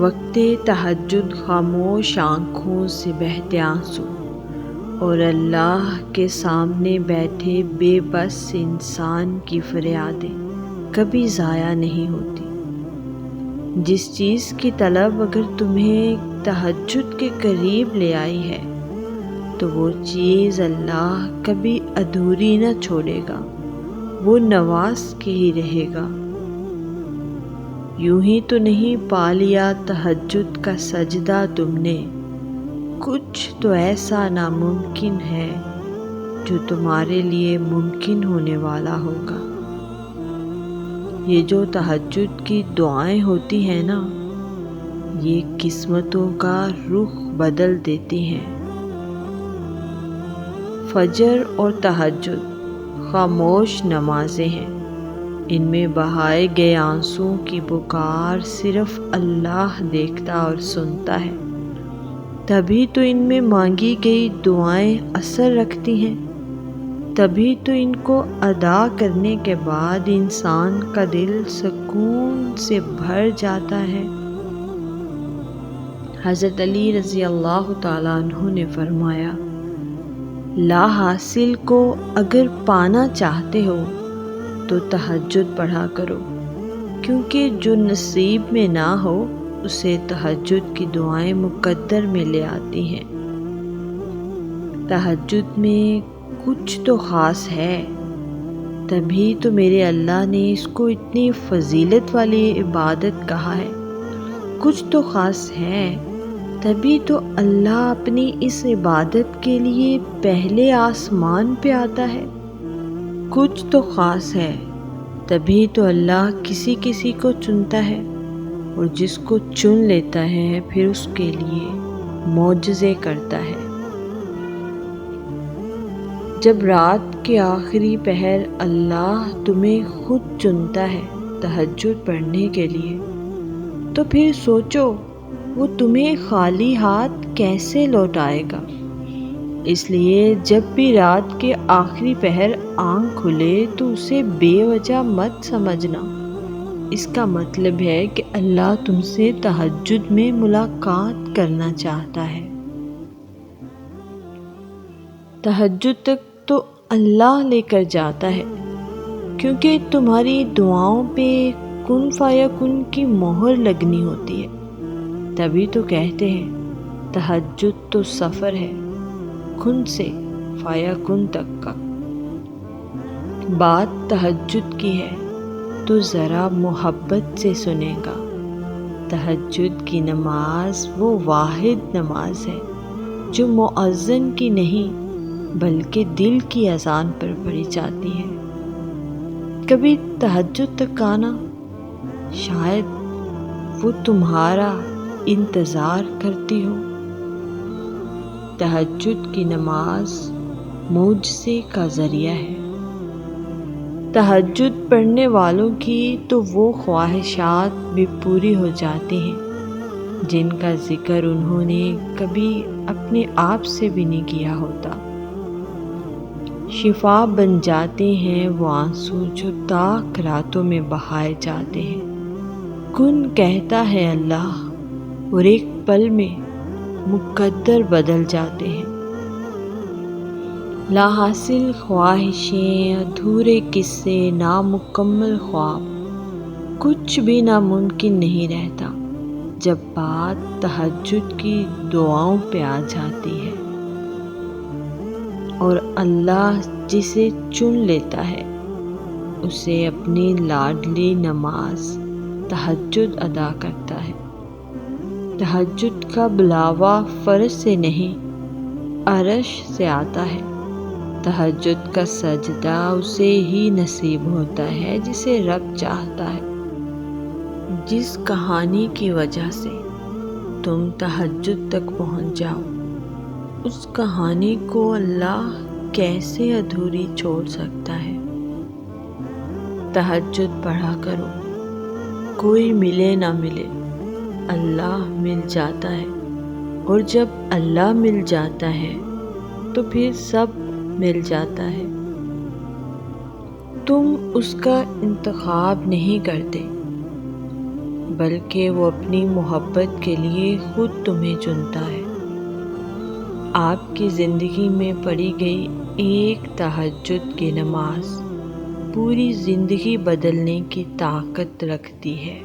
وقت تہجد خاموش آنکھوں سے بہتے آنسو اور اللہ کے سامنے بیٹھے بے بس انسان کی فریادیں کبھی ضائع نہیں ہوتی۔ جس چیز کی طلب اگر تمہیں تہجد کے قریب لے آئی ہے تو وہ چیز اللہ کبھی ادھوری نہ چھوڑے گا، وہ نواز کے ہی رہے گا۔ یوں ہی تو نہیں پا لیا تہجد کا سجدہ تم نے، کچھ تو ایسا ناممکن ہے جو تمہارے لیے ممکن ہونے والا ہوگا۔ یہ جو تہجد کی دعائیں ہوتی ہیں نا، یہ قسمتوں کا رخ بدل دیتی ہیں۔ فجر اور تہجد خاموش نمازیں ہیں، ان میں بہائے گئے آنسوؤں کی پکار صرف اللہ دیکھتا اور سنتا ہے، تبھی تو ان میں مانگی گئی دعائیں اثر رکھتی ہیں، تبھی تو ان کو ادا کرنے کے بعد انسان کا دل سکون سے بھر جاتا ہے۔ حضرت علی رضی اللہ تعالیٰ عنہ نے فرمایا، لا حاصل کو اگر پانا چاہتے ہو تو تہجد پڑھا کرو، کیونکہ جو نصیب میں نہ ہو اسے تہجد کی دعائیں مقدر میں لے آتی ہیں۔ تہجد میں کچھ تو خاص ہے، تبھی تو میرے اللہ نے اس کو اتنی فضیلت والی عبادت کہا ہے۔ کچھ تو خاص ہے، تبھی تو اللہ اپنی اس عبادت کے لیے پہلے آسمان پہ آتا ہے۔ کچھ تو خاص ہے، تبھی تو اللہ کسی کسی کو چنتا ہے، اور جس کو چن لیتا ہے پھر اس کے لیے معجزے کرتا ہے۔ جب رات کے آخری پہر اللہ تمہیں خود چنتا ہے تہجد پڑھنے کے لیے، تو پھر سوچو وہ تمہیں خالی ہاتھ کیسے لوٹائے گا۔ اس لیے جب بھی رات کے آخری پہر آنکھ کھلے تو اسے بے وجہ مت سمجھنا، اس کا مطلب ہے کہ اللہ تم سے تہجد میں ملاقات کرنا چاہتا ہے۔ تہجد تک تو اللہ لے کر جاتا ہے، کیونکہ تمہاری دعاؤں پہ کن فیکن کی مہر لگنی ہوتی ہے، تبھی تو کہتے ہیں تہجد تو سفر ہے کن سے فیکن تک کا۔ بات تہجد کی ہے تو ذرا محبت سے سنے گا۔ تہجد کی نماز وہ واحد نماز ہے جو مؤذن کی نہیں بلکہ دل کی اذان پر پڑھی جاتی ہے۔ کبھی تہجد تک آنا، شاید وہ تمہارا انتظار کرتی ہو۔ تہجد کی نماز معجزے کا ذریعہ ہے۔ تہجد پڑھنے والوں کی تو وہ خواہشات بھی پوری ہو جاتی ہیں جن کا ذکر انہوں نے کبھی اپنے آپ سے بھی نہیں کیا ہوتا۔ شفا بن جاتے ہیں وہ آنسو جو تاک راتوں میں بہائے جاتے ہیں۔ کن کہتا ہے اللہ اور ایک پل میں مقدر بدل جاتے ہیں۔ لا حاصل خواہشیں، ادھورے قصے، نامکمل خواب، کچھ بھی ناممکن نہیں رہتا جب بات تہجد کی دعاؤں پہ آ جاتی ہے، اور اللہ جسے چن لیتا ہے اسے اپنی لاڈلی نماز تہجد ادا کرتا ہے۔ تہجد کا بلاوا فرش سے نہیں عرش سے آتا ہے۔ تہجد کا سجدہ اسے ہی نصیب ہوتا ہے جسے رب چاہتا ہے۔ جس کہانی کی وجہ سے تم تہجد تک پہنچ جاؤ، اس کہانی کو اللہ کیسے ادھوری چھوڑ سکتا ہے؟ تہجد پڑھا کرو، کوئی ملے نہ ملے اللہ مل جاتا ہے، اور جب اللہ مل جاتا ہے تو پھر سب مل جاتا ہے۔ تم اس کا انتخاب نہیں کرتے، بلکہ وہ اپنی محبت کے لیے خود تمہیں چنتا ہے۔ آپ کی زندگی میں پڑھی گئی ایک تہجد کی نماز پوری زندگی بدلنے کی طاقت رکھتی ہے۔